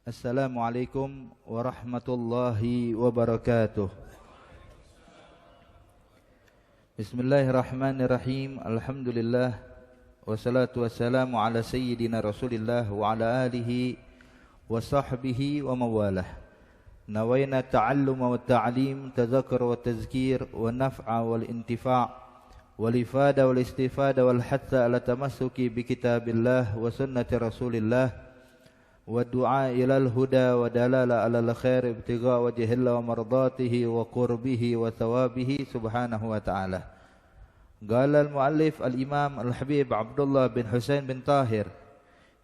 Assalamualaikum warahmatullahi wabarakatuh. Bismillahirrahmanirrahim. Alhamdulillah. Wassalatu wassalamu ala sayyidina Rasulillah wa ala alihi wa sahbihi wa mawalah. Nawayna ta'alluma wa ta'lim, tadhakkur wa tazkir, wa naf'a wal intifa' wal ifada wal istifada wal hatta ala tamassuki bi kitabillah wa sunnati Rasulillah wa du'a ilal huda wa dalala alal khair ibtigha wajhillah wa mardatihi wa qurbihi wa thawabihi subhanahu wa ta'ala. Qala al-muallif al-imam al-habib Abdullah bin Husain bin Tahir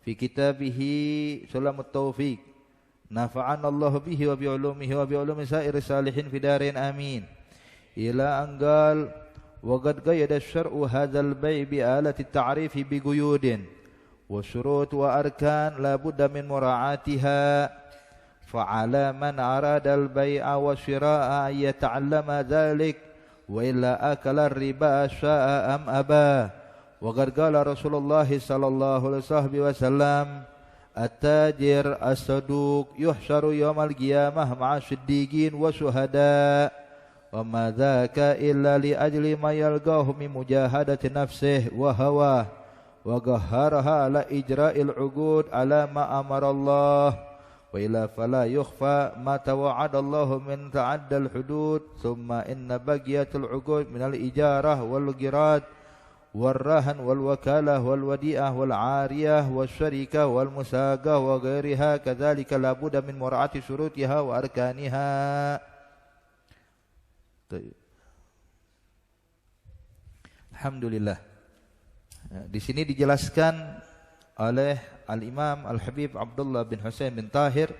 fi kitabihi Sulamut Taufiq, nafa'ana Allah bihi wa bi'ulumihi wa bi'ulumi sa'iri salihin fi darin amin, ila an qala wa qad qayyada asy-syar'u hadzal bai' bi alati at-ta'rif bi quyudin وشروط وأركان لا بد من مراعاتها، فعلى من أراد البيع والشراء أن يتعلم ذلك، وإلا أكل الربا شاء أم أبى. وقد قال رسول الله صلى الله عليه وسلم التاجر الصدوق يحشر يوم القيامة مع الصديقين والشهداء، وما ذاك إلا لأجل ما يلقاه من مجاهدة نفسه وهواه، وقهرها على إجراء العقود على ما أمر الله، وإلا فلا يخفى ما توعد الله من تعدى الحدود. ثم إن بقية العقود من الإجارة والقراض والرهن والوكالة والوديعة والعارية والشركة والمساقة وغيرها كذلك لا بد من مراعاة شروطها وأركانها. Alhamdulillah. Di sini dijelaskan oleh Al-Imam Al-Habib Abdullah bin Husain bin Tahir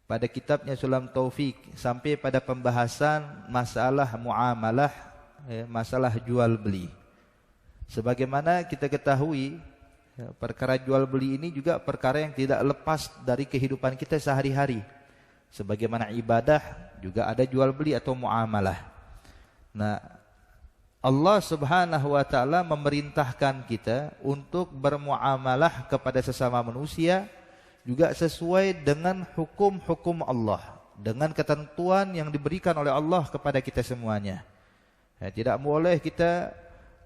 pada kitabnya Sulam Taufik sampai pada pembahasan masalah muamalah, masalah jual beli. Sebagaimana kita ketahui, perkara jual beli ini juga perkara yang tidak lepas dari kehidupan kita sehari-hari. Sebagaimana ibadah juga ada jual beli atau muamalah. Nah, Allah Subhanahu wa ta'ala memerintahkan kita untuk bermuamalah kepada sesama manusia juga sesuai dengan hukum-hukum Allah, dengan ketentuan yang diberikan oleh Allah kepada kita semuanya. Tidak boleh kita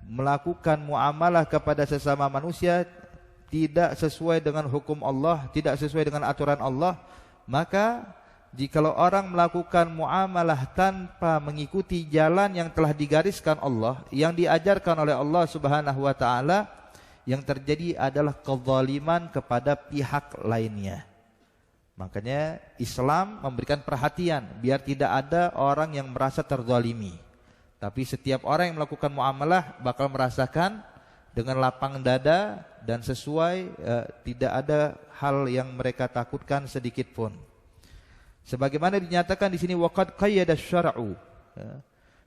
melakukan muamalah kepada sesama manusia tidak sesuai dengan hukum Allah, tidak sesuai dengan aturan Allah. Maka jikalau orang melakukan muamalah tanpa mengikuti jalan yang telah digariskan Allah, yang diajarkan oleh Allah Subhanahu wa ta'ala, yang terjadi adalah kezaliman kepada pihak lainnya. Makanya Islam memberikan perhatian biar tidak ada orang yang merasa terzalimi. Tapi setiap orang yang melakukan muamalah bakal merasakan dengan lapang dada dan sesuai, tidak ada hal yang mereka takutkan sedikit pun. Sebagaimana dinyatakan di sini waqad qayyada syar'u,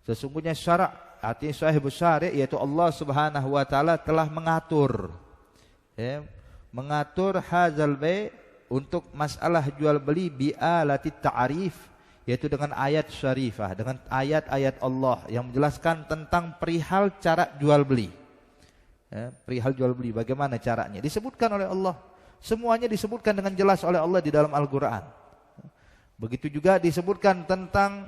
sesungguhnya syarak, artinya sahibus syari', yaitu Allah Subhanahu wa taala telah mengatur, mengatur hadzal bai' untuk masalah jual beli bi alati ta'rif, yaitu dengan ayat syarifah, dengan ayat-ayat Allah yang menjelaskan tentang perihal cara jual beli. Perihal jual beli bagaimana caranya disebutkan oleh Allah. Semuanya disebutkan dengan jelas oleh Allah di dalam Al-Qur'an. Begitu juga disebutkan tentang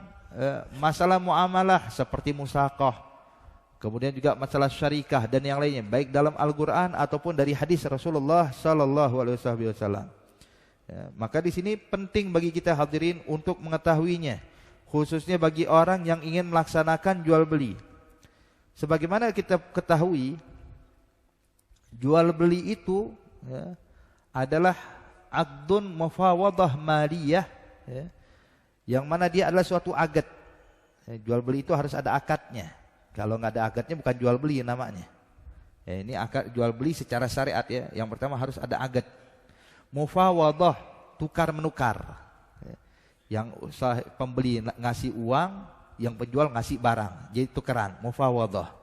masalah muamalah seperti musaqah, kemudian juga masalah syarikah dan yang lainnya, baik dalam Al-Qur'an ataupun dari hadis Rasulullah sallallahu alaihi wasallam. Maka di sini penting bagi kita hadirin untuk mengetahuinya, khususnya bagi orang yang ingin melaksanakan jual beli. Sebagaimana kita ketahui, jual beli itu adalah aqdun mufawadah maliyah, yang mana dia adalah suatu akad. Jual beli itu harus ada akadnya. Kalau nggak ada akadnya bukan jual beli namanya. Ini akad jual beli secara syariat ya. Yang pertama harus ada akad. Mufawadah, tukar menukar. Yang pembeli ngasih uang, yang penjual ngasih barang. Jadi tukeran, mufawadah.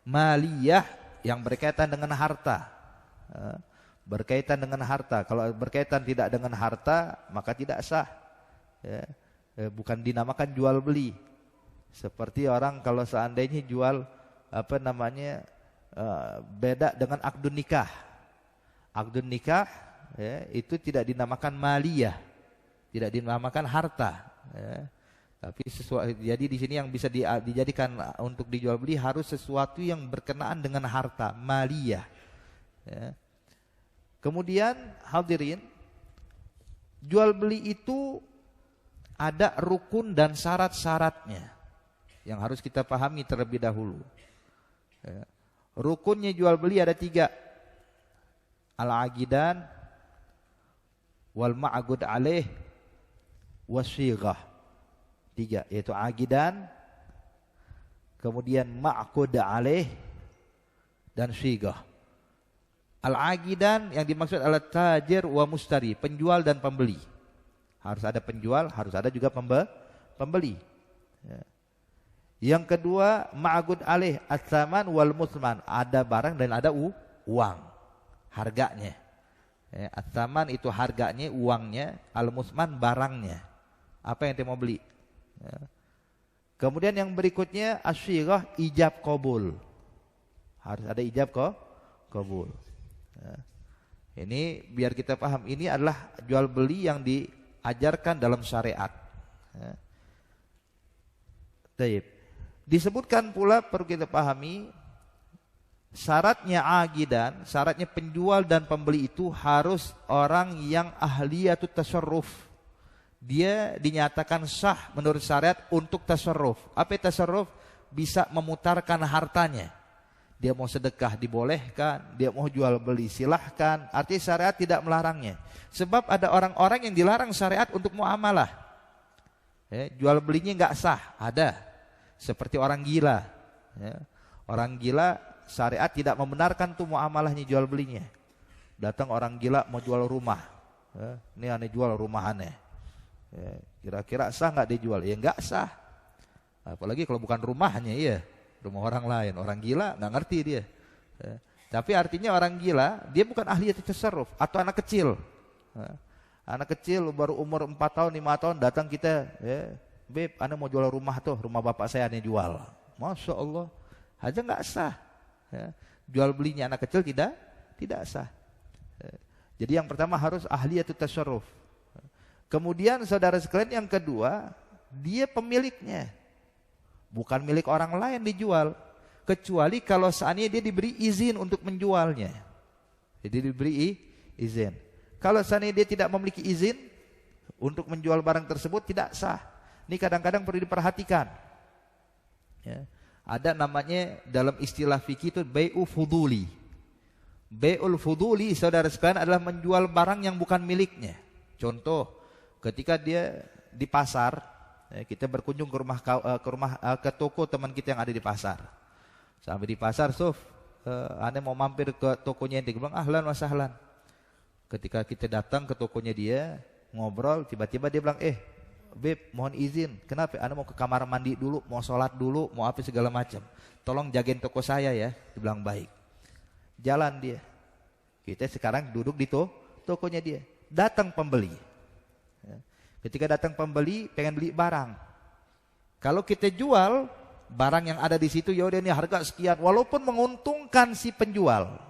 Maliyah, yang berkaitan dengan harta. Berkaitan dengan harta. Kalau berkaitan tidak dengan harta, maka tidak sah. Bukan dinamakan jual beli. Seperti orang kalau seandainya jual beda dengan akdun nikah. Akdun nikah ya, itu tidak dinamakan maliyah, tidak dinamakan harta. Ya. Tapi sesuatu, jadi di sini yang bisa dijadikan untuk dijual beli harus sesuatu yang berkenaan dengan harta, maliyah. Ya. Kemudian hadirin, jual beli itu ada rukun dan syarat-syaratnya yang harus kita pahami terlebih dahulu. Ya. Rukunnya jual beli ada 3. Al-aqidan wal ma'qud alaih wasyghah. 3, yaitu aqidan, kemudian ma'qud alaih dan syighah. Al-aqidan yang dimaksud adalah tajir wa mustari, penjual dan pembeli. Harus ada penjual, harus ada juga pembeli. Ya. Yang kedua, ma'qud alaih as-saman wal musman, ada barang dan ada uang, harganya. Ya, as-saman itu harganya, uangnya, al-musman barangnya. Apa yang dia mau beli? Ya. Kemudian yang berikutnya asyighah, ijab qabul. Harus ada ijab qabul. Ya. Ini biar kita paham, ini adalah jual beli yang diajarkan dalam syariat. Ya. Taib. Disebutkan pula, perlu kita pahami, syaratnya aqidan, syaratnya penjual dan pembeli itu harus orang yang ahliyatut tasarruf. Dia dinyatakan sah menurut syariat untuk tasarruf. Apa itu tasarruf? Bisa memutarkan hartanya. Dia mau sedekah dibolehkan, dia mau jual beli silahkan. Artinya syariat tidak melarangnya. Sebab ada orang-orang yang dilarang syariat untuk muamalah. Ya, jual belinya nggak sah, ada. Seperti orang gila. Ya, orang gila syariat tidak membenarkan tuh muamalahnya, jual belinya. Datang orang gila mau jual rumah. Ya, ini aneh jual rumah aneh. Ya, kira-kira sah nggak dijual? Ya nggak sah. Apalagi kalau bukan rumahnya, ya. Rumah orang lain, orang gila nggak ngerti dia. Ya. Tapi artinya orang gila dia bukan ahli tasarruf atau anak kecil. Ya. Anak kecil baru umur 4 tahun 5 tahun datang kita, ya, Beb, ana mau jual rumah tuh, rumah bapak saya ane jual. Masya Allah, aja nggak sah. Ya. Jual belinya anak kecil tidak sah. Ya. Jadi yang pertama harus ahli tasarruf. Kemudian saudara sekalian yang kedua, dia pemiliknya. Bukan milik orang lain dijual, kecuali kalau seandainya dia diberi izin untuk menjualnya. Jadi diberi izin. Kalau seandainya dia tidak memiliki izin untuk menjual barang tersebut, tidak sah. Ini kadang-kadang perlu diperhatikan. Ya. Ada namanya dalam istilah fikih itu bai'u fuduli. Bai'ul fuduli, saudara sekalian, adalah menjual barang yang bukan miliknya. Contoh, ketika dia di pasar, kita berkunjung ke toko teman kita yang ada di pasar. Sampai di pasar, Suf, ane mau mampir ke tokonya, dia bilang ahlan wa sahlan. Ketika kita datang ke tokonya dia, ngobrol, tiba-tiba dia bilang, Beb, mohon izin, kenapa? Ane mau ke kamar mandi dulu, mau sholat dulu, mau apa segala macam. Tolong jagain toko saya ya. Dia bilang baik. Jalan dia. Kita sekarang duduk di tokonya dia. Datang pembeli. Ketika datang pembeli pengen beli barang, kalau kita jual barang yang ada di situ, ya udah ini harga sekian, walaupun menguntungkan si penjual,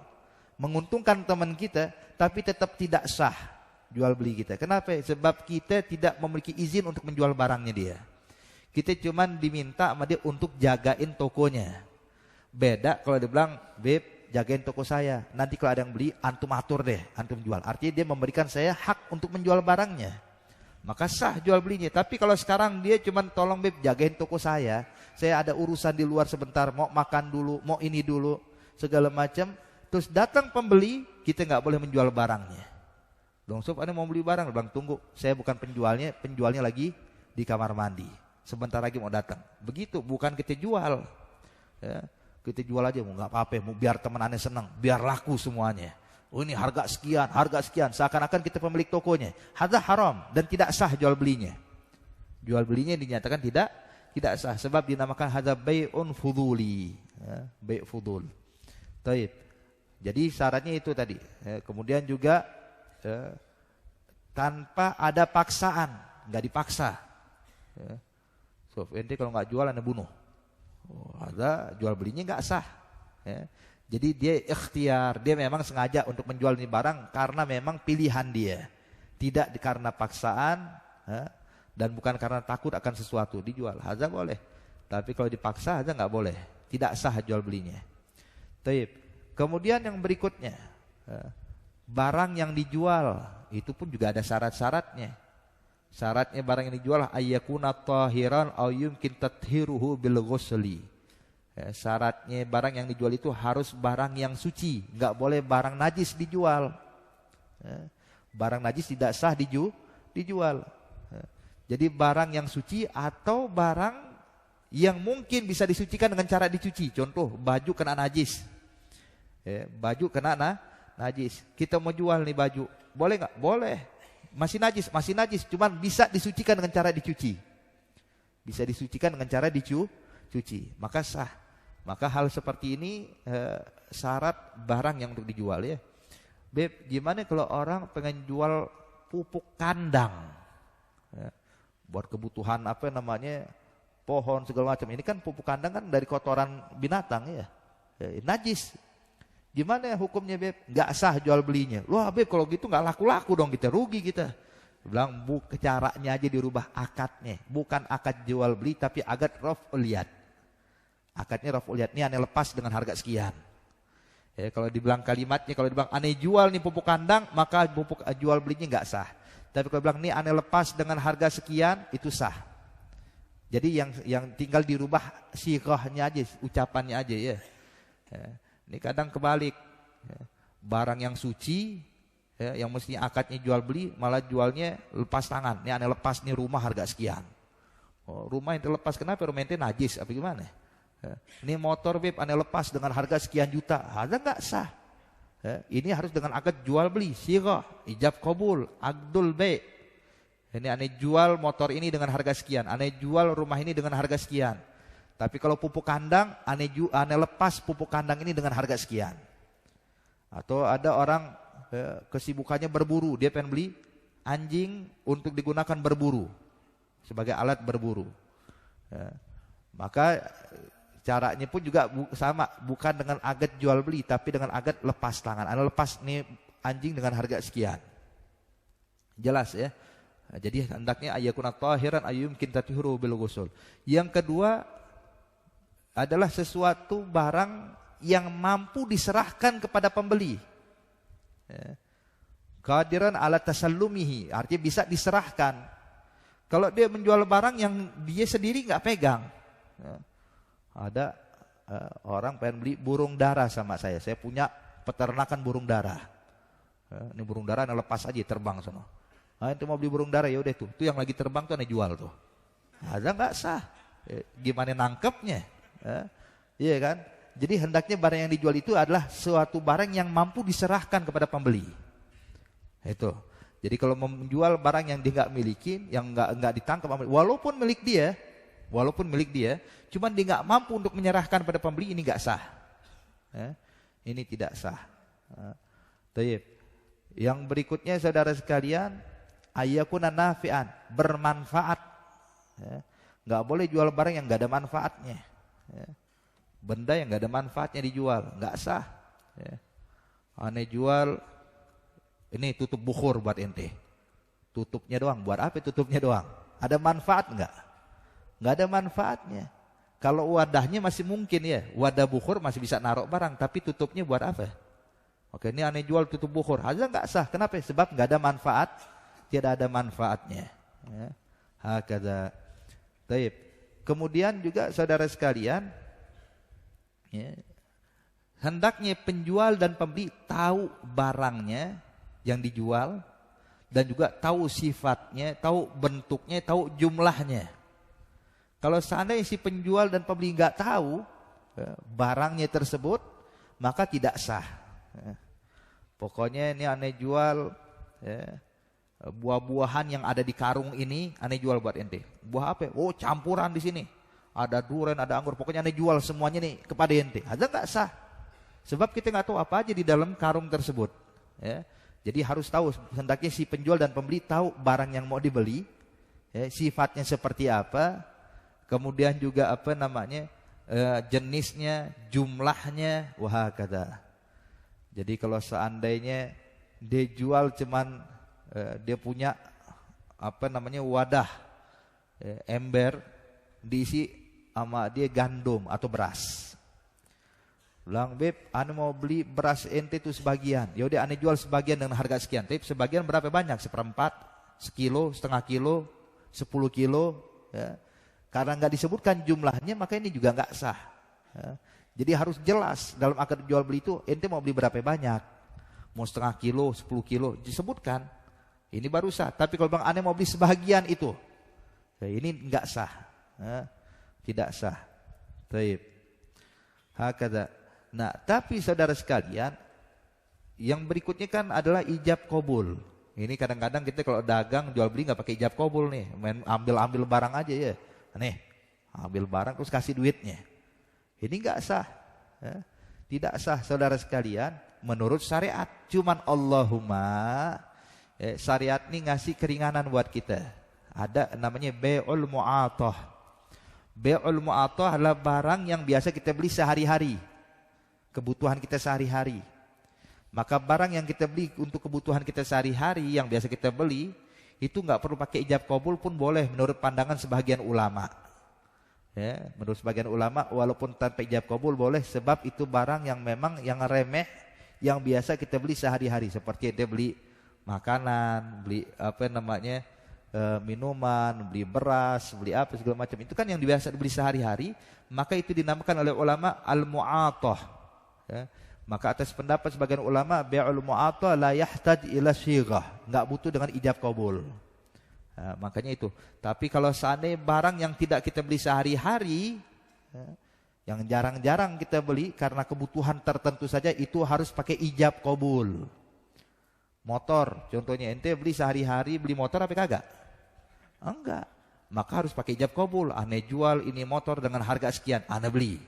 menguntungkan teman kita, tapi tetap tidak sah jual beli kita. Kenapa? Sebab kita tidak memiliki izin untuk menjual barangnya dia. Kita cuman diminta sama dia untuk jagain tokonya. Beda kalau dia bilang, Beb, jagain toko saya, nanti kalau ada yang beli antum atur deh, antum jual. Artinya dia memberikan saya hak untuk menjual barangnya. Maka sah jual belinya. Tapi kalau sekarang dia cuma tolong Beb jagain toko saya ada urusan di luar sebentar, mau makan dulu, mau ini dulu, segala macam. Terus datang pembeli, kita nggak boleh menjual barangnya. Dong Sof, ane mau beli barang, bilang tunggu, saya bukan penjualnya lagi di kamar mandi. Sebentar lagi mau datang. Begitu, bukan kita jual. Ya, kita jual aja, mau nggak apa-apa, mau biar teman ane senang, biar laku semuanya. Oh ini harga sekian, seakan-akan kita pemilik tokonya. Hadza haram dan tidak sah jual belinya. Jual belinya dinyatakan tidak sah sebab dinamakan hadza bai'un fuduli. Ya, bai' fudul. Taib. Jadi syaratnya itu tadi. Ya, kemudian juga ya, tanpa ada paksaan, nggak dipaksa. Ya. So, ente kalau nggak jual anda bunuh. Oh, ada jual belinya nggak sah. Ya. Jadi dia ikhtiar, dia memang sengaja untuk menjual ini barang karena memang pilihan dia. Tidak karena paksaan, dan bukan karena takut akan sesuatu. Dijual, haza boleh. Tapi kalau dipaksa haza nggak boleh. Tidak sah jual belinya. Taib. Kemudian yang berikutnya, barang yang dijual, itu pun juga ada syarat-syaratnya. Syaratnya barang yang dijual ayyakuna tahiran aw yumkin tathiruhu bil ghusli. Syaratnya barang yang dijual itu harus barang yang suci, nggak boleh barang najis dijual. Barang najis tidak sah dijual. Jadi barang yang suci atau barang yang mungkin bisa disucikan dengan cara dicuci. Contoh baju kena najis, baju kena najis. Kita mau jual nih baju, boleh nggak? Boleh. Masih najis, cuman bisa disucikan dengan cara dicuci. Bisa disucikan dengan cara dicuci, maka sah. Maka hal seperti ini syarat barang yang untuk dijual ya. Beb, gimana kalau orang pengen jual pupuk kandang? Buat kebutuhan apa namanya, pohon segala macam. Ini kan pupuk kandang kan dari kotoran binatang ya. Najis. Gimana hukumnya Beb? Nggak sah jual belinya. Wah Beb kalau gitu nggak laku-laku dong kita, rugi kita. Bilang caranya aja dirubah akadnya. Bukan akad jual beli tapi akad raf'ul yad. Akadnya raf'ul yad, ini aneh lepas dengan harga sekian. Kalau dibilang kalimatnya, kalau dibilang aneh jual nih pupuk kandang, maka pupuk jual belinya nggak sah. Tapi kalau bilang ini aneh lepas dengan harga sekian, itu sah. Jadi yang tinggal dirubah sighahnya aja, ucapannya aja ya. Ini kadang kebalik, barang yang suci, yang mestinya akadnya jual beli, malah jualnya lepas tangan. Ini aneh lepas nih rumah harga sekian. Rumah yang terlepas kenapa? Rumah yang najis, apa gimana? Ini motor Beb aneh lepas dengan harga sekian juta, ada nggak sah? Ini harus dengan akad jual beli, sighah, ijab kabul, akdul bai'. Ini aneh jual motor ini dengan harga sekian, aneh jual rumah ini dengan harga sekian. Tapi kalau pupuk kandang, aneh lepas pupuk kandang ini dengan harga sekian. Atau ada orang kesibukannya berburu, dia pengen beli anjing untuk digunakan berburu, sebagai alat berburu. Maka caranya pun juga sama, bukan dengan akad jual beli, tapi dengan akad lepas tangan. Aneh lepas nih anjing dengan harga sekian. Jelas ya. Jadi hendaknya ayyakuna tahiran ayyumkin tathiru bil ghusl. Yang kedua adalah sesuatu barang yang mampu diserahkan kepada pembeli. Qadiran ala tasallumihi, artinya bisa diserahkan. Kalau dia menjual barang yang dia sendiri nggak pegang. Ada orang pengen beli burung dara sama saya punya peternakan burung dara. Ini burung dara yang lepas aja terbang sono. Itu mau beli burung dara, ya udah tuh yang lagi terbang tuh ane jual tuh. Ada nggak sah? Gimana nangkepnya? Iya kan? Jadi hendaknya barang yang dijual itu adalah suatu barang yang mampu diserahkan kepada pembeli. Itu. Jadi kalau menjual barang yang dia nggak miliki, yang nggak ditangkap, walaupun milik dia, cuman dia nggak mampu untuk menyerahkan pada pembeli, ini nggak sah. Ini tidak sah. Tayyib. Yang berikutnya saudara sekalian, ayyakuna nafi'an, bermanfaat. Nggak boleh jual barang yang nggak ada manfaatnya. Benda yang nggak ada manfaatnya dijual, nggak sah. Aneh jual ini tutup bukhur buat ente, tutupnya doang. Buat apa tutupnya doang? Ada manfaat nggak? Nggak ada manfaatnya. Kalau wadahnya masih mungkin ya, wadah bukhur masih bisa naruh barang, tapi tutupnya buat apa? Oke, ini aneh jual tutup bukhur, aja nggak sah. Kenapa? Sebab nggak ada manfaat, tidak ada manfaatnya. Hakadha. Taib. Kemudian juga saudara sekalian, hendaknya penjual dan pembeli tahu barangnya yang dijual, dan juga tahu sifatnya, tahu bentuknya, tahu jumlahnya. Kalau seandainya si penjual dan pembeli nggak tahu barangnya tersebut, maka tidak sah. Pokoknya ini aneh jual buah-buahan yang ada di karung ini, aneh jual buat ente. Buah apa? Oh, campuran di sini. Ada durian, ada anggur. Pokoknya aneh jual semuanya nih kepada ente. Ada nggak sah? Sebab kita nggak tahu apa aja di dalam karung tersebut. Jadi harus tahu. Hendaknya si penjual dan pembeli tahu barang yang mau dibeli, sifatnya seperti apa. Kemudian juga apa namanya, jenisnya, jumlahnya, wahakadha. Jadi kalau seandainya dia jual cuman dia punya wadah ember diisi sama dia gandum atau beras. Bilang, "Beb, ane mau beli beras ente itu sebagian." Ya udah ane jual sebagian dengan harga sekian. Tapi sebagian berapa banyak? Seperempat, sekilo, setengah kilo, 10 kilo, ya. Karena nggak disebutkan jumlahnya, maka ini juga nggak sah. Ya. Jadi harus jelas dalam akad jual beli itu ente mau beli berapa banyak. Mau setengah kilo, 10 kilo, disebutkan. Ini baru sah. Tapi kalau bang ane mau beli sebagian itu, ya ini nggak sah. Ya. Tidak sah. Taib. Hakada. Nah, tapi saudara sekalian, yang berikutnya kan adalah ijab qabul. Ini kadang-kadang kita kalau dagang jual beli nggak pakai ijab qabul nih, main ambil barang aja ya. Nih, ambil barang terus kasih duitnya. Ini nggak sah, ya. Tidak sah saudara sekalian menurut syariat. Cuman Allahumma syariat ini ngasih keringanan buat kita. Ada namanya bai'ul mu'athah. Bai'ul mu'athah adalah barang yang biasa kita beli sehari-hari, kebutuhan kita sehari-hari. Maka barang yang kita beli untuk kebutuhan kita sehari-hari yang biasa kita beli itu nggak perlu pakai ijab qabul pun boleh menurut pandangan sebagian ulama. Ya, menurut sebagian ulama walaupun tanpa ijab qabul boleh, sebab itu barang yang memang yang remeh yang biasa kita beli sehari-hari, seperti dia beli makanan, beli minuman, beli beras, beli apa segala macam. Itu kan yang biasa dibeli sehari-hari, maka itu dinamakan oleh ulama al-mu'athah. Ya. Maka atas pendapat sebagian ulama bai'ul mu'athah la yahtaj ila syighah, enggak butuh dengan ijab qabul. Nah, makanya itu. Tapi kalau seandainya barang yang tidak kita beli sehari-hari, ya, yang jarang-jarang kita beli karena kebutuhan tertentu saja, itu harus pakai ijab qabul. Motor, contohnya ente beli sehari-hari, beli motor apa kagak? Enggak. Maka harus pakai ijab qabul. Ane jual ini motor dengan harga sekian, ane beli.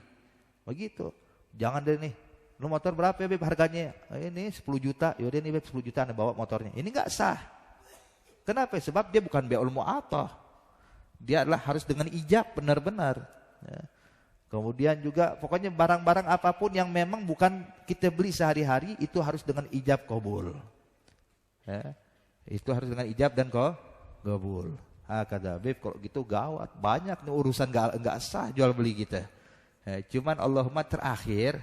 Begitu. Jangan deh nih, lu motor berapa ya Beb harganya? Ini 10 juta. Yaudah nih Beb 10 juta ane bawa motornya. Ini enggak sah. Kenapa? Sebab dia bukan bai'ul mu'athah. Dia adalah harus dengan ijab benar-benar. Ya. Kemudian juga pokoknya barang-barang apapun yang memang bukan kita beli sehari-hari itu harus dengan ijab qabul. Ya. Itu harus dengan ijab dan qabul. Kata Beb kalau gitu gawat, banyak nih urusan enggak sah jual beli kita. Ya, cuman Allahumma terakhir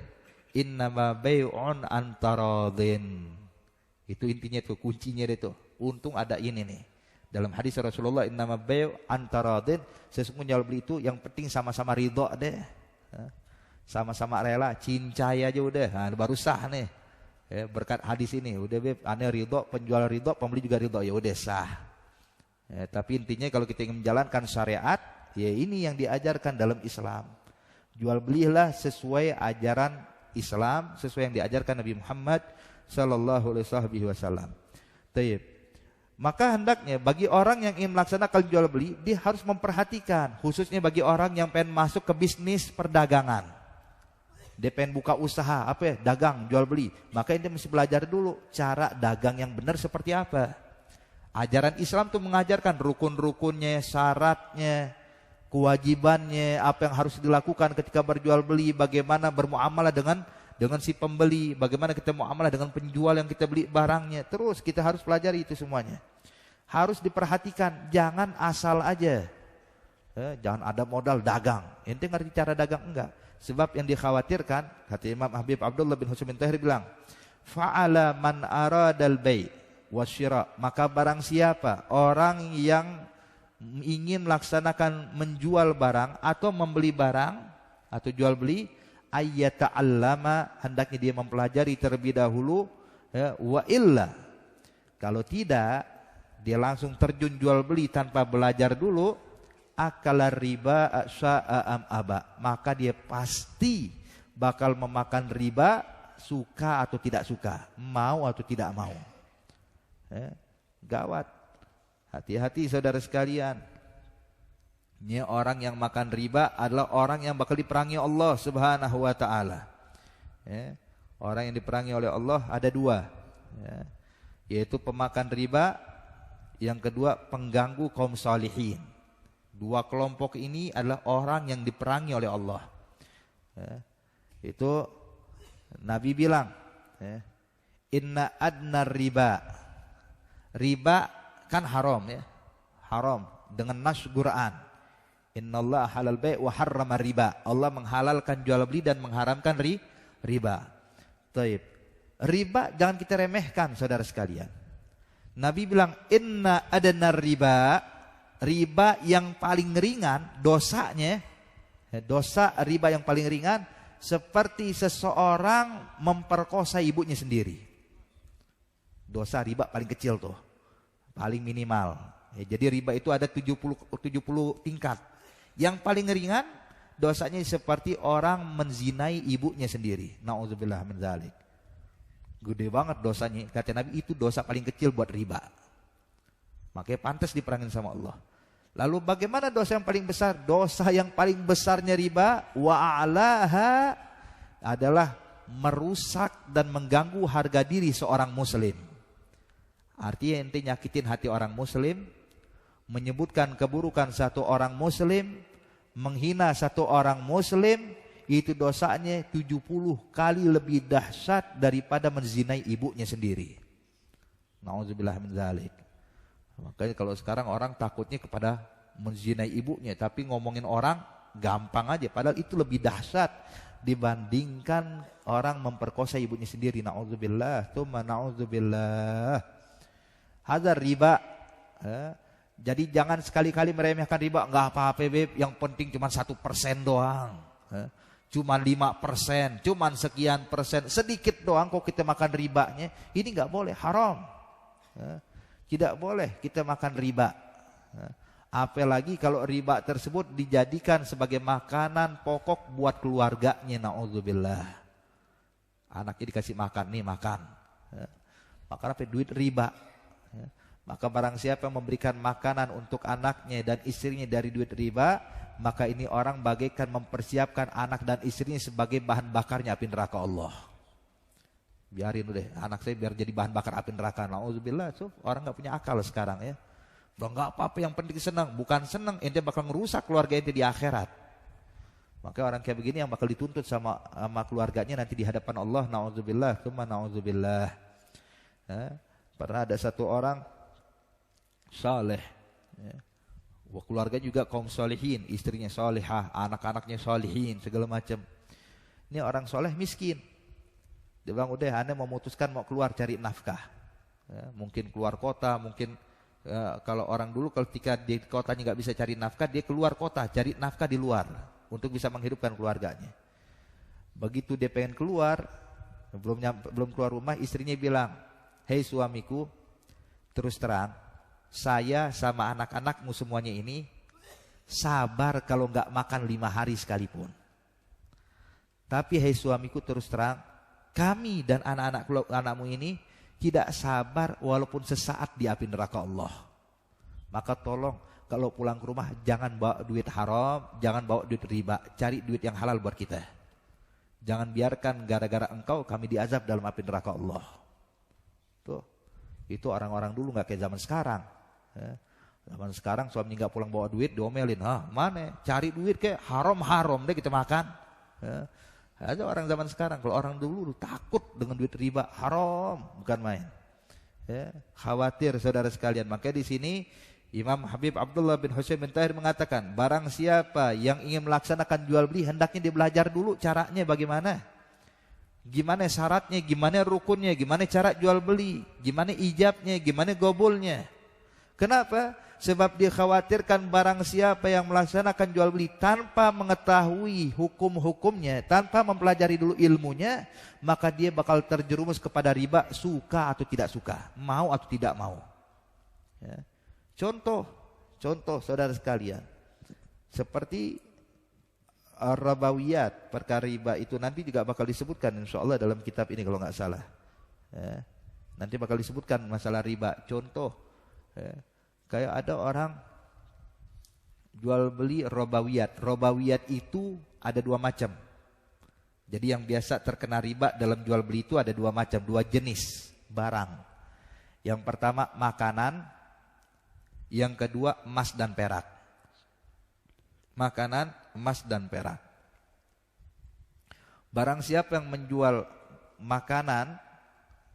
innama bai'un antaradin. Itu intinya tuh, kuncinya itu. Untung ada ini nih. Dalam hadis Rasulullah innama bai'u antaradin, sesungguhnya jual beli itu yang penting sama-sama ridho deh. Sama-sama rela, cincai aja udah. Nah, baru sah nih. Ya, berkat hadis ini udah Beb, ane ridho, penjual ridho, pembeli juga ridho, ya udah sah. Ya, tapi intinya kalau kita ingin menjalankan syariat, ya ini yang diajarkan dalam Islam. Jual belilah sesuai ajaran Islam, sesuai yang diajarkan Nabi Muhammad sallallahu alaihi wasallam. Taib. Maka hendaknya bagi orang yang ingin melaksanakan jual beli, dia harus memperhatikan, khususnya bagi orang yang pengen masuk ke bisnis perdagangan. Dia pengen buka usaha, dagang, jual beli. Maka dia mesti belajar dulu cara dagang yang benar seperti apa. Ajaran Islam tuh mengajarkan rukun-rukunnya, syaratnya, kewajibannya, apa yang harus dilakukan ketika berjual beli, bagaimana bermuamalah dengan si pembeli, bagaimana kita muamalah dengan penjual yang kita beli barangnya. Terus kita harus pelajari itu semuanya. Harus diperhatikan, jangan asal aja. Jangan ada modal dagang. Ente ngerti cara dagang enggak? Sebab yang dikhawatirkan, kata Imam Habib Abdullah bin Husain bin Tahir bilang, fa'ala man aradal bai' wasyira, maka barang siapa orang yang ingin melaksanakan menjual barang atau membeli barang atau jual beli, ayyata'allama, hendaknya dia mempelajari terlebih dahulu, ya, wa illa, kalau tidak dia langsung terjun jual beli tanpa belajar dulu, akala riba sa'am aba, maka dia pasti bakal memakan riba, suka atau tidak suka, mau atau tidak mau. Ya, gawat. Hati-hati saudara sekalian. Ini orang yang makan riba adalah orang yang bakal diperangi Allah Subhanahu wa taala. Ya, orang yang diperangi oleh Allah ada dua, ya, yaitu pemakan riba, yang kedua pengganggu kaum salihin. Dua kelompok ini adalah orang yang diperangi oleh Allah. Ya. Itu Nabi bilang, ya, inna adna riba. Riba kan haram ya. Haram dengan nas Quran. Innallaha halal bai' wa harrama riba. Allah menghalalkan jual beli dan mengharamkan riba. Taib. Riba jangan kita remehkan saudara sekalian. Nabi bilang inna adna riba. Riba yang paling ringan dosanya, dosa riba yang paling ringan seperti seseorang memperkosa ibunya sendiri. Dosa riba paling kecil tuh, paling minimal. Ya, jadi riba itu ada 70 tingkat. Yang paling ringan dosanya seperti orang menzinai ibunya sendiri. Nauzubillah min dzalik. Gede banget dosanya. Kata Nabi itu dosa paling kecil buat riba. Makanya pantas diperangin sama Allah. Lalu bagaimana dosa yang paling besar? Dosa yang paling besarnya riba wa a'laha adalah merusak dan mengganggu harga diri seorang muslim. Artinya ente nyakitin hati orang muslim, menyebutkan keburukan satu orang muslim, menghina satu orang muslim, itu dosanya 70 kali lebih dahsyat daripada menzinai ibunya sendiri. Nauzubillah min dzalik. Makanya kalau sekarang orang takutnya kepada menzinai ibunya, tapi ngomongin orang gampang aja, padahal itu lebih dahsyat dibandingkan orang memperkosa ibunya sendiri. Nauzubillah, tsumma nauzubillah. Hadar riba. Jadi jangan sekali-kali meremehkan riba. Enggak apa-apa beb, yang penting cuma 1% doang. Cuma 5%, cuma sekian persen, sedikit doang kok kita makan ribanya. Ini enggak boleh, haram. Tidak boleh kita makan riba. Apalagi kalau riba tersebut dijadikan sebagai makanan pokok buat keluarganya. Na'udzubillah. Anaknya dikasih makan, nih makan. Makan apa? Duit riba. Maka barang siapa yang memberikan makanan untuk anaknya dan istrinya dari duit riba, maka ini orang bagaikan mempersiapkan anak dan istrinya sebagai bahan bakarnya api neraka Allah. Biarin deh, anak saya biar jadi bahan bakar api neraka. Nauzubillah, orang nggak punya akal sekarang ya. Nggak apa-apa, yang penting senang. Bukan senang, ente bakal merusak keluarga ente di akhirat. Maka orang kayak begini yang bakal dituntut sama keluarganya nanti di hadapan Allah. Nauzubillah, tsumma nauzubillah. Pernah ada satu orang saleh, keluarga juga kaum solehin, istrinya solehah, anak-anaknya solehin, segala macam. Ini orang soleh miskin. Dia bilang udah, anda memutuskan mau keluar cari nafkah. Mungkin keluar kota, mungkin kalau orang dulu ketika di kotanya nggak bisa cari nafkah, dia keluar kota cari nafkah di luar untuk bisa menghidupkan keluarganya. Begitu dia pengen keluar, belum keluar rumah, istrinya bilang, hei suamiku, terus terang, saya sama anak-anakmu semuanya ini sabar kalau nggak makan 5 hari sekalipun. Tapi hei suamiku, terus terang, kami dan anak-anakmu ini tidak sabar walaupun sesaat di api neraka Allah. Maka tolong kalau pulang ke rumah jangan bawa duit haram, jangan bawa duit riba, cari duit yang halal buat kita. Jangan biarkan gara-gara engkau kami diazab dalam api neraka Allah. Tuh, itu orang-orang dulu nggak kayak zaman sekarang. Zaman sekarang suami nggak pulang bawa duit diomelin, mana? Cari duit kayak haram deh kita makan. Ada orang zaman sekarang, kalau orang dulu takut dengan duit riba, haram, bukan main. Khawatir saudara sekalian. Maka di sini Imam Habib Abdullah bin Husain bin Tahir mengatakan, barang siapa yang ingin melaksanakan jual beli hendaknya dia belajar dulu caranya bagaimana. Gimana syaratnya, gimana rukunnya, gimana cara jual beli, gimana ijabnya, gimana gobulnya. Kenapa? Sebab dia khawatirkan barang siapa yang melaksanakan jual beli tanpa mengetahui hukum-hukumnya, tanpa mempelajari dulu ilmunya, maka dia bakal terjerumus kepada riba, suka atau tidak suka, mau atau tidak mau. Contoh saudara sekalian, seperti rabawiyat, perkara riba itu nanti juga bakal disebutkan insyaallah dalam kitab ini kalau nggak salah. Nanti bakal disebutkan masalah riba. Contoh, kayak ada orang jual beli robawiyat. Robawiyat itu ada 2 macam. Jadi yang biasa terkena riba dalam jual beli itu ada 2 macam, 2 jenis barang. Yang pertama makanan, yang kedua emas dan perak. Makanan, emas dan perak. Barang siapa yang menjual makanan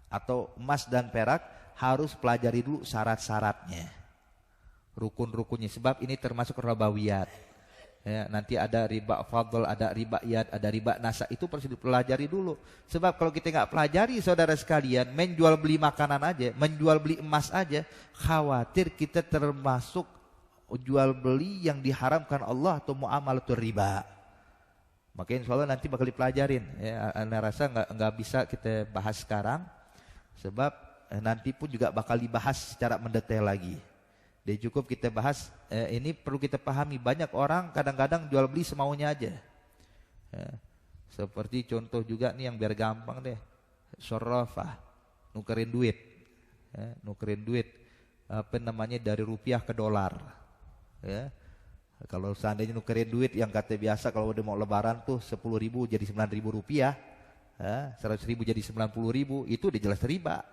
atau emas dan perak harus pelajari dulu syarat-syaratnya, rukun-rukunnya, sebab ini termasuk ribawiyat. Ya, nanti ada riba fadl, ada riba iyad, ada riba nasa, itu perlu dipelajari dulu. Sebab kalau kita nggak pelajari, saudara sekalian, menjual beli makanan aja, menjual beli emas aja, khawatir kita termasuk jual beli yang diharamkan Allah atau muamalatul riba. Makanya insya Allah nanti bakal dipelajarin. Ya, Anda rasa nggak bisa kita bahas sekarang, sebab nanti pun juga bakal dibahas secara mendetail lagi. Dia cukup kita bahas, ini perlu kita pahami, banyak orang kadang-kadang jual beli semaunya aja. Ya, seperti contoh juga nih yang biar gampang deh, sorofah, nukerin duit, ya, nukerin duit, apa namanya, dari rupiah ke dolar. Ya, kalau seandainya nukerin duit yang kata biasa kalau udah mau lebaran tuh 10.000 jadi 9.000 rupiah, ya, 100.000 jadi 90.000, itu udah jelas riba.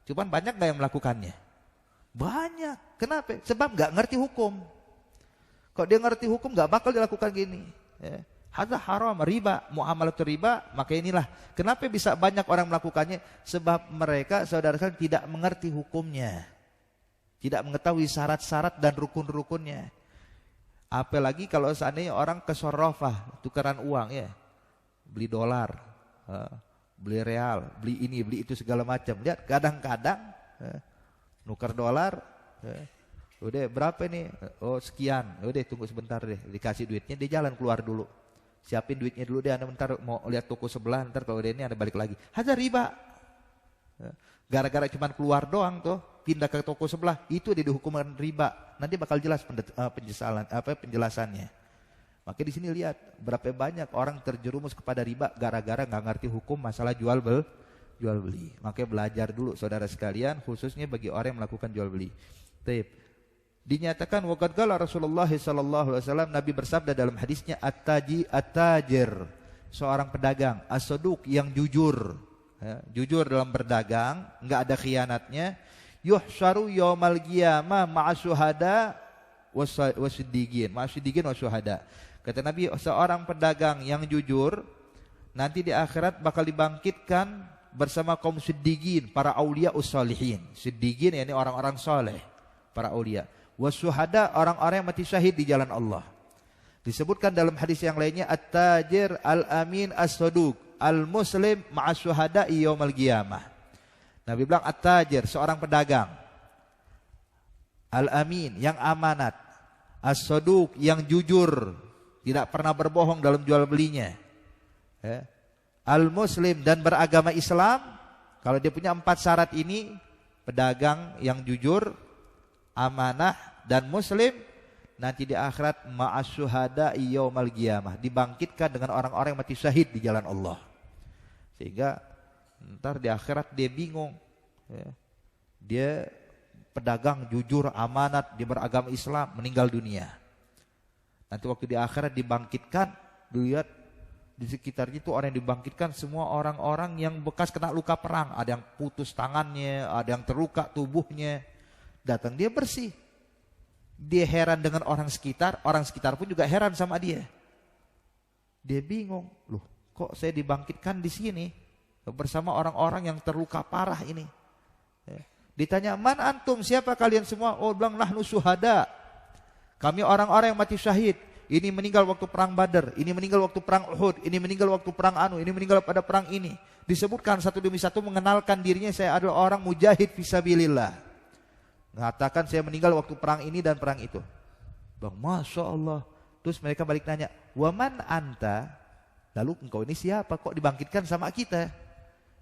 Cuman banyak nggak yang melakukannya? Banyak. Kenapa? Sebab nggak ngerti hukum. Kalau dia ngerti hukum nggak bakal dilakukan gini. Ya. Hadza haram, riba, muamalah riba. Maka inilah kenapa bisa banyak orang melakukannya. Sebab mereka, saudara-saudara, tidak mengerti hukumnya, tidak mengetahui syarat-syarat dan rukun-rukunnya. Apalagi kalau seandainya orang ke sorofah, tukaran uang, ya, beli dolar, beli real, beli ini, beli itu segala macam. Lihat kadang-kadang nuker dolar, udah berapa nih? Oh sekian, udah tunggu sebentar deh, dikasih duitnya, dia jalan keluar dulu, siapin duitnya dulu deh, anda bentar mau lihat toko sebelah, ntar kalau udah ini anda balik lagi, hadza riba. Gara-gara cuman keluar doang tuh, pindah ke toko sebelah, itu dia dihukuman riba. Nanti bakal jelas penjelasannya. Maka di sini lihat berapa banyak orang terjerumus kepada riba gara-gara nggak ngerti hukum masalah jual beli. Makanya belajar dulu saudara sekalian, khususnya bagi orang yang melakukan jual beli. Taib. Dinyatakan waqad qala Rasulullah sallallahu alaihi wasallam, Nabi bersabda dalam hadisnya, at-tajir, seorang pedagang, as-saduq, yang jujur, ya, jujur dalam berdagang, enggak ada khianatnya, yuhsyaru yaumal qiyamah ma'asyuhada wasiddiqin wasyuhada. Kata Nabi, seorang pedagang yang jujur nanti di akhirat bakal dibangkitkan bersama kaum siddiqin, para aulia ussalihin. Siddiqin yakni orang-orang soleh, para aulia. Wasyuhada, orang-orang yang mati syahid di jalan Allah. Disebutkan dalam hadis yang lainnya, at-tajir al-amin as-saduq al-muslim ma'asyuhada yaumal qiyamah. Nabi bilang at-tajir, seorang pedagang, al-amin, yang amanat, as-saduq, yang jujur, tidak pernah berbohong dalam jual belinya, ya, al-muslim, dan beragama Islam. Kalau dia punya 4 syarat ini, pedagang yang jujur, amanah, dan muslim, nanti di akhirat ma'asyuhada yaumal qiyamah, dibangkitkan dengan orang-orang yang mati syahid di jalan Allah. Sehingga ntar di akhirat dia bingung, ya, dia pedagang jujur, amanat, dia beragama Islam, meninggal dunia. Nanti waktu di akhirat dibangkitkan, dilihat di sekitarnya itu orang yang dibangkitkan semua orang-orang yang bekas kena luka perang. Ada yang putus tangannya, ada yang terluka tubuhnya. Datang dia bersih. Dia heran dengan orang sekitar pun juga heran sama dia. Dia bingung, loh kok saya dibangkitkan di sini bersama orang-orang yang terluka parah ini. Ditanya, man antum, siapa kalian semua? Oh bilang, nahnu syuhada, kami orang-orang yang mati syahid. Ini meninggal waktu perang Badar, ini meninggal waktu perang Uhud, ini meninggal waktu perang Anu, ini meninggal pada perang ini. Disebutkan satu demi satu, mengenalkan dirinya, saya adalah orang mujahid fisabilillah. Mengatakan saya meninggal waktu perang ini dan perang itu. Bang, Masya Allah. Terus mereka balik nanya, waman anta, lalu engkau ini siapa, kok dibangkitkan sama kita?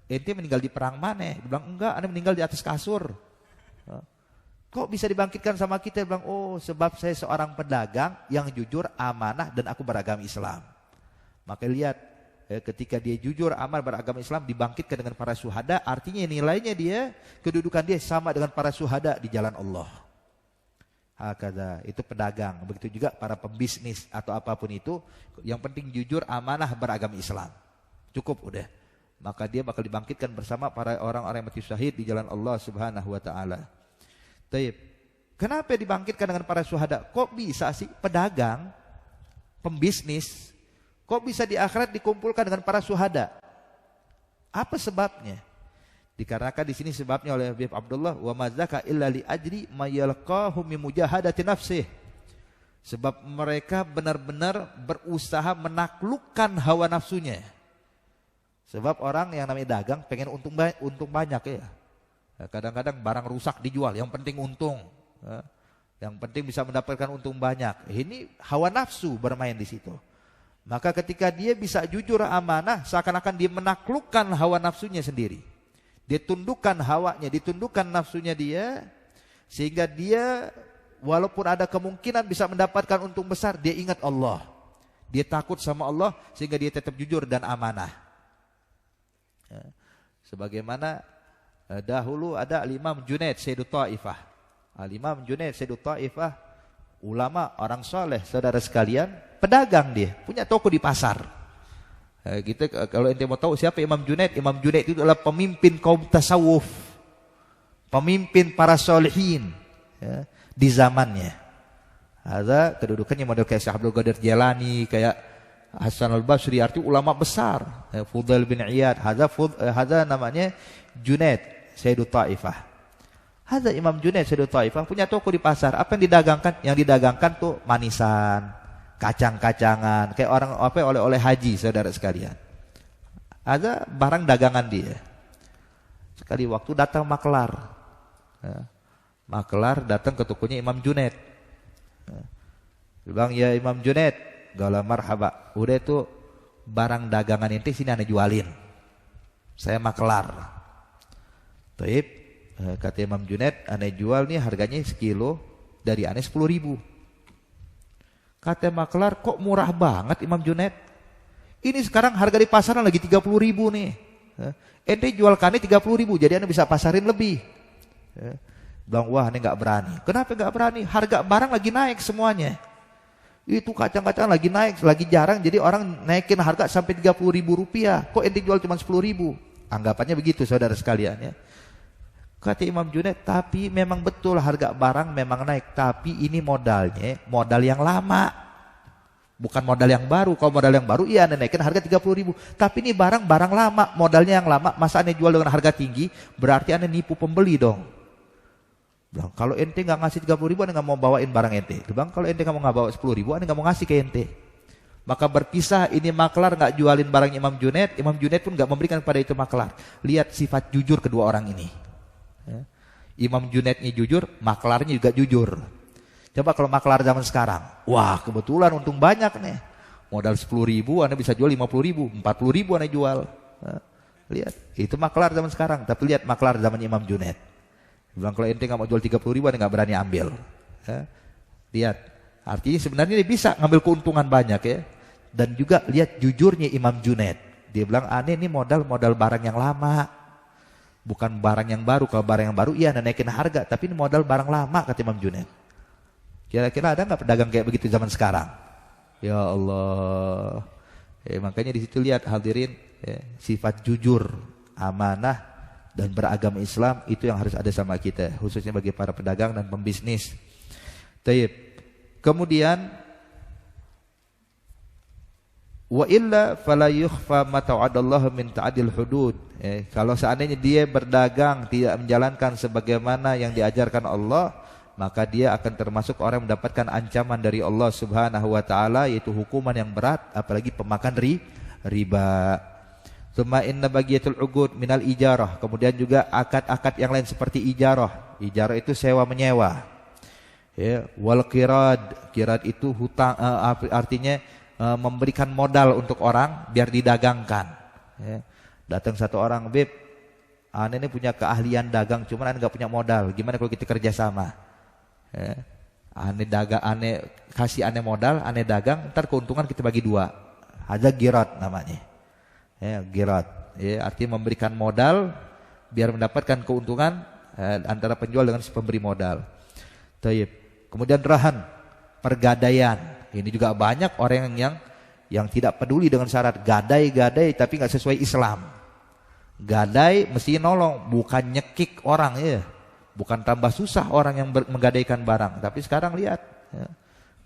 Ente meninggal di perang mana? Dia bilang, enggak, anda meninggal di atas kasur. Kok bisa dibangkitkan sama kita? Dia bilang, oh sebab saya seorang pedagang yang jujur, amanah, dan aku beragama Islam. Maka lihat, ketika dia jujur, amanah, beragama Islam, dibangkitkan dengan para syuhada, artinya nilainya dia, kedudukan dia sama dengan para syuhada di jalan Allah. Hakada, itu pedagang. Begitu juga para pembisnis atau apapun itu, yang penting jujur, amanah, beragama Islam. Cukup udah. Maka dia bakal dibangkitkan bersama para orang-orang yang mati syahid di jalan Allah Subhanahu wa taala. Taib. Kenapa dibangkitkan dengan para syuhada? Kok bisa sih pedagang, pembisnis, Kok bisa di akhirat dikumpulkan dengan para syuhada? Apa sebabnya? Dikarenakan di sini sebabnya oleh Habib Abdullah, wa mazaka illa li ajri mayalqahu min mujahadati nafsih. Sebab mereka benar-benar berusaha menaklukkan hawa nafsunya. Sebab orang yang namanya dagang pengen untung banyak ya. Kadang-kadang barang rusak dijual, yang penting untung. Yang penting bisa mendapatkan untung banyak. Ini hawa nafsu bermain di situ. Maka ketika dia bisa jujur amanah, seakan-akan dia menaklukkan hawa nafsunya sendiri. Dia tundukkan hawanya, ditundukkan nafsunya dia, sehingga dia walaupun ada kemungkinan bisa mendapatkan untung besar, dia ingat Allah. Dia takut sama Allah, sehingga dia tetap jujur dan amanah. Sebagaimana dahulu ada Al-Imam Junaid Sayyidut Ta'ifah. Al-Imam Junaid Sayyidut Ta'ifah, ulama, orang soleh, saudara sekalian, pedagang dia, punya toko di pasar. Kita kalau ente mau tahu siapa Imam Junaid? Imam Junaid itu adalah pemimpin kaum tasawuf, pemimpin para solehin ya, di zamannya. Ada kedudukannya model kayak Syekh Abdul Qadir Jailani, kayak Hasan al-Basri, arti ulama besar. Fudail bin Iyad, hadza namanya Junaid Sayyidut Ta'ifah. Hadza Imam Junaid Sayyidut Ta'ifah punya toko di pasar. Apa yang didagangkan? Yang didagangkan tuh manisan, kacang-kacangan, kayak orang apa oleh-oleh haji, saudara sekalian. Ada barang dagangan dia. Sekali waktu datang maklar. Maklar datang ke tokonya Imam Junaid. Bilang, ya Imam Junaid, gala marhaba. Udah itu barang dagangan ente sini ane jualin. Saya maklar. Taib, kata Imam Junaid, ane jual nih harganya sekilo, dari ane 10.000. Kata maklar, kok murah banget Imam Junaid? Ini sekarang harga di pasaran lagi 30.000 nih. Ente jual kane 30.000, jadi ane bisa pasarin lebih. Bilang, wah ini gak berani. Kenapa gak berani? Harga barang lagi naik semuanya. Itu kacang-kacang lagi naik, lagi jarang, jadi orang naikin harga sampai 30.000 rupiah. Kok ente jual cuma 10.000? Anggapannya begitu saudara sekalian ya. Kata Imam Junaid, tapi memang betul harga barang memang naik, tapi ini modalnya modal yang lama, bukan modal yang baru. Kalau modal yang baru iya ane naikin harga 30.000, tapi ini barang lama, modalnya yang lama, masa ane jual dengan harga tinggi, berarti ane nipu pembeli dong. Bilang, kalau ente nggak ngasih 30.000, ane nggak mau bawain barang ente. Bilang, kalau ente nggak mau bawa 10.000, ane nggak mau ngasih ke ente. Maka berpisah, ini maklar nggak jualin barang Imam Junaid. Imam Junaid pun nggak memberikan kepada itu maklar. Lihat sifat jujur kedua orang ini. Imam Junaidnya jujur, maklarnya juga jujur. Coba kalau maklar zaman sekarang, wah kebetulan untung banyak nih, modal 10.000 ane bisa jual 50.000, 40.000 ane jual. Lihat, itu maklar zaman sekarang. Tapi lihat maklar zaman Imam Junaid. Bilang, kalau ente nggak mau jual 30.000, ane nggak berani ambil. Lihat, artinya sebenarnya dia bisa ngambil keuntungan banyak ya. Dan juga lihat jujurnya Imam Junaid. Dia bilang, ane ini modal barang yang lama, bukan barang yang baru. Kalau barang yang baru iya naikin harga, tapi ini modal barang lama, kata Imam Junaid. Kira-kira ada nggak pedagang kayak begitu zaman sekarang? Ya Allah. Makanya di situ lihat hadirin, sifat jujur, amanah dan beragama Islam itu yang harus ada sama kita, khususnya bagi para pedagang dan pembisnis. Taib. Kemudian wa illa fala yukhfa ma ta'adallahu min ta'dil hudud. Kalau seandainya dia berdagang tidak menjalankan sebagaimana yang diajarkan Allah, maka dia akan termasuk orang yang mendapatkan ancaman dari Allah Subhanahu wa taala, yaitu hukuman yang berat, apalagi pemakan riba. Tsumma inna bagiyatul uqud minal ijarah. Kemudian juga akad-akad yang lain seperti ijarah. Ijarah itu sewa menyewa. Ya, wal qirad. Qirad itu hutang, artinya memberikan modal untuk orang biar didagangkan. Ya. Datang satu orang, Beb, ane ini punya keahlian dagang, cuman ane nggak punya modal. Gimana kalau kita kerjasama? Ya. Ane kasih ane modal, ane dagang, ntar keuntungan kita bagi dua. Ada girat namanya. Ya, girat. Ya, artinya memberikan modal biar mendapatkan keuntungan antara penjual dengan si pemberi modal. Taib. Kemudian rahan, pergadaian. Ini juga banyak orang yang tidak peduli dengan syarat gadai tapi nggak sesuai Islam. Gadai mesti nolong, bukan nyekik orang ya. Bukan tambah susah orang yang menggadaikan barang. Tapi sekarang lihat ya.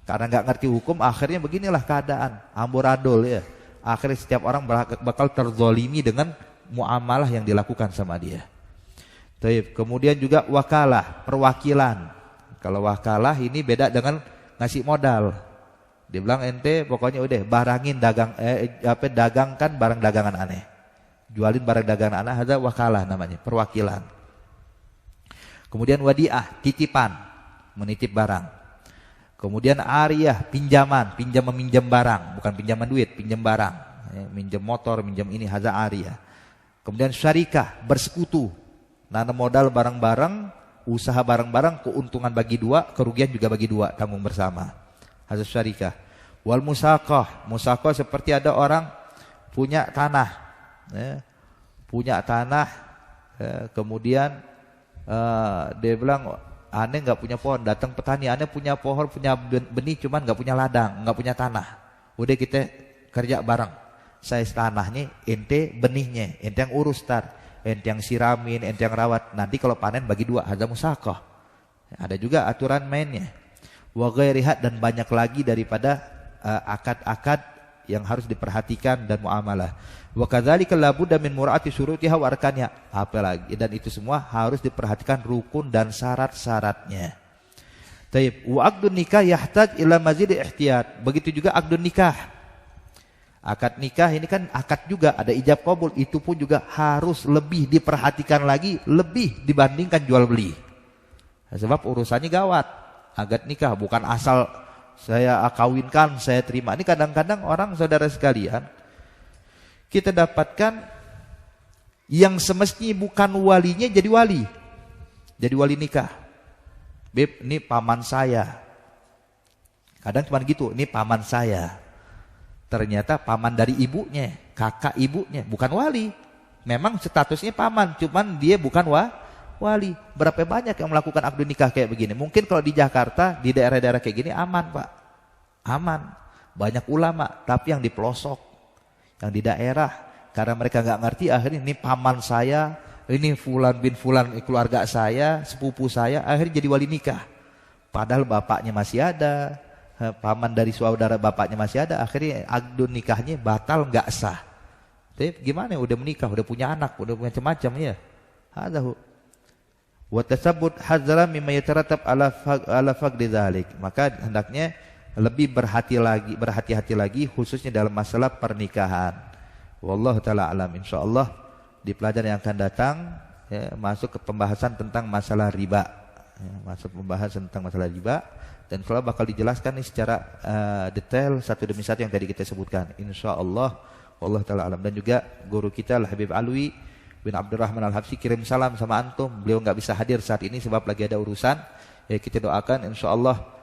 Karena nggak ngerti hukum, akhirnya beginilah keadaan amburadul ya. Akhirnya setiap orang bakal terzolimi dengan muamalah yang dilakukan sama dia. Kemudian juga wakalah, perwakilan. Kalau wakalah ini beda dengan ngasih modal. Dia bilang ente pokoknya udah barangin dagangkan barang dagangan aneh. Jualin barang dagangan aneh, ada wakalah namanya, perwakilan. Kemudian wadiah, titipan, menitip barang. Kemudian ariyah, pinjaman, pinjam meminjam barang, bukan pinjaman duit, pinjam barang, minjam motor, minjam ini, hadza ariyah. Kemudian syarikah, bersekutu, nanam modal bareng-bareng, usaha bareng-bareng, keuntungan bagi dua, kerugian juga bagi dua, tanggung bersama. Hadza syarikah. Wal musaqah, musaqah seperti ada orang punya tanah, kemudian dia bilang, aneh nggak punya pohon, datang petani, aneh punya pohon, punya benih, cuman nggak punya ladang, nggak punya tanah. Udah kita kerja bareng. Saya tanahnya, ente benihnya, ente yang urus ente yang siramin, ente yang rawat. Nanti kalau panen bagi dua, hadza musaqah. Ada juga aturan mainnya. Wa ghairiha, dan banyak lagi daripada akad-akad yang harus diperhatikan dan muamalah. Wa kadzalika la budda min mura'ati syurutiha wa arkaniha. Apalagi, dan itu semua harus diperhatikan rukun dan syarat-syaratnya. Taib, wa aqdun nikah yahtaj ila mazid ihtiyat. Begitu juga aqdun nikah. Akad nikah ini kan akad juga, ada ijab qabul, itu pun juga harus lebih diperhatikan lagi, lebih dibandingkan jual beli. Sebab urusannya gawat. Akad nikah bukan asal saya kawinkan, saya terima. Ini kadang-kadang orang, saudara sekalian, kita dapatkan yang semestinya bukan walinya jadi wali. Jadi wali nikah. Beb, ini paman saya. Kadang cuma gitu, ini paman saya. Ternyata paman dari ibunya, kakak ibunya, bukan wali. Memang statusnya paman, cuman dia bukan wali. Berapa banyak yang melakukan akad nikah kayak begini. Mungkin kalau di Jakarta, di daerah-daerah kayak gini aman, Pak. Aman. Banyak ulama, tapi yang di pelosok, yang di daerah, karena mereka nggak ngerti, akhirnya ini paman saya, ini fulan bin fulan keluarga saya, sepupu saya, akhirnya jadi wali nikah. Padahal bapaknya masih ada, paman dari saudara bapaknya masih ada, akhirnya akad nikahnya batal, nggak sah. Tapi gimana? Udah menikah, udah punya anak, udah punya macam-macam ya. Hadahu. Wa tasabbut hazra mimma yataratab ala faqdi dzalik. Maka hendaknya lebih berhati-hati lagi khususnya dalam masalah pernikahan. Wallahu taala alam. Insyaallah di pelajaran yang akan datang ya, masuk ke pembahasan tentang masalah riba. Ya, masuk pembahasan tentang masalah riba, dan kalau bakal dijelaskan nih secara detail satu demi satu yang tadi kita sebutkan. Insyaallah wallahu taala alam. Dan juga guru kita Al-Habib Alwi bin Abdurrahman Al-Habsyi kirim salam sama antum. Beliau nggak bisa hadir saat ini sebab lagi ada urusan. Ya, kita doakan insyaallah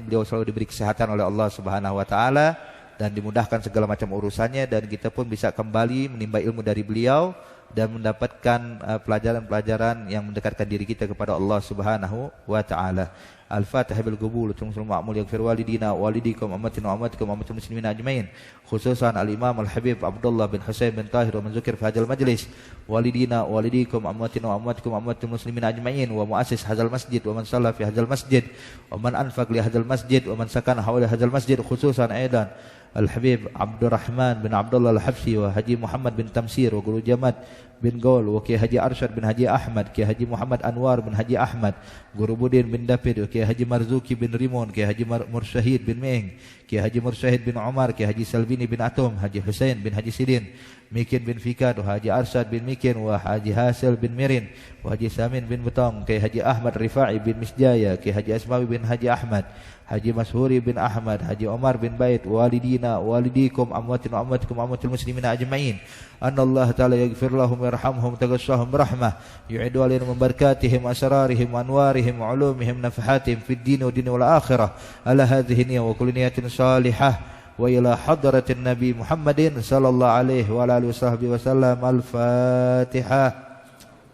beliau selalu diberi kesehatan oleh Allah Subhanahu wa taala dan dimudahkan segala macam urusannya, dan kita pun bisa kembali menimba ilmu dari beliau dan mendapatkan pelajaran-pelajaran yang mendekatkan diri kita kepada Allah Subhanahu wa taala. Al-Fatihah bil qabul tumsul ma'mul yaghfir walidina walidikum ammatina wa ammatikum ammatul muslimin ajmain, khususan al-Imam Al-Habib Abdullah bin Husain bin Tahir wa Manzukir fi hadzal majlis, walidina walidikum ammatina wa ammatikum ammatul muslimin ajmain, wa muassis hadzal masjid wa man shalla fi hadzal masjid wa man anfaq li hadzal masjid wa man sakana hawla hadzal masjid, khususan aidan Al-Habib Abdurrahman bin Abdullah Al-Habsyi wa Haji Muhammad bin Tamsir wa Guru Jamad bin Gaul wa Kiai Haji Arsyad bin Haji Ahmad, Kiai Haji Muhammad Anwar bin Haji Ahmad, Guru Budin bin David wa Kiai Haji Marzuki bin Rimon, Kiai Haji Mursyahid bin Meng, Kiai Haji Mursyahid bin Umar, Kiai Haji Salvini bin Atom, Haji Husain bin Haji Sidin, Mikin bin Fikad wa Haji Arsyad bin Mikin wa Haji Hasil bin Mirin wa Haji Samin bin Butong, Kiai Haji Ahmad Rifai bin Misjaya, Kiai Haji Asmawi bin Haji Ahmad, Haji Mashuri bin Ahmad, Haji Omar bin Bait, walidina walidikum amwatina amwatikum amwatil muslimina ajma'in. Anallahu ta'ala yaghfir lahum yarhamhum tagashahum rahmah, yu'idu alaihim barakatihim asrarihim anwarihim ulumihim nafahatihim fid din wa din wal akhirah. Ala hadhihi niyya wa kulli niyatin salihah wa ila hadratin Nabi Muhammadin sallallahu alaihi wa alihi wasallam. Al-Fatihah.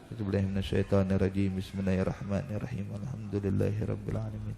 Bismillahirrahmanirrahim. Bismillahirrahmanirrahim. Alhamdulillahirabbil alamin.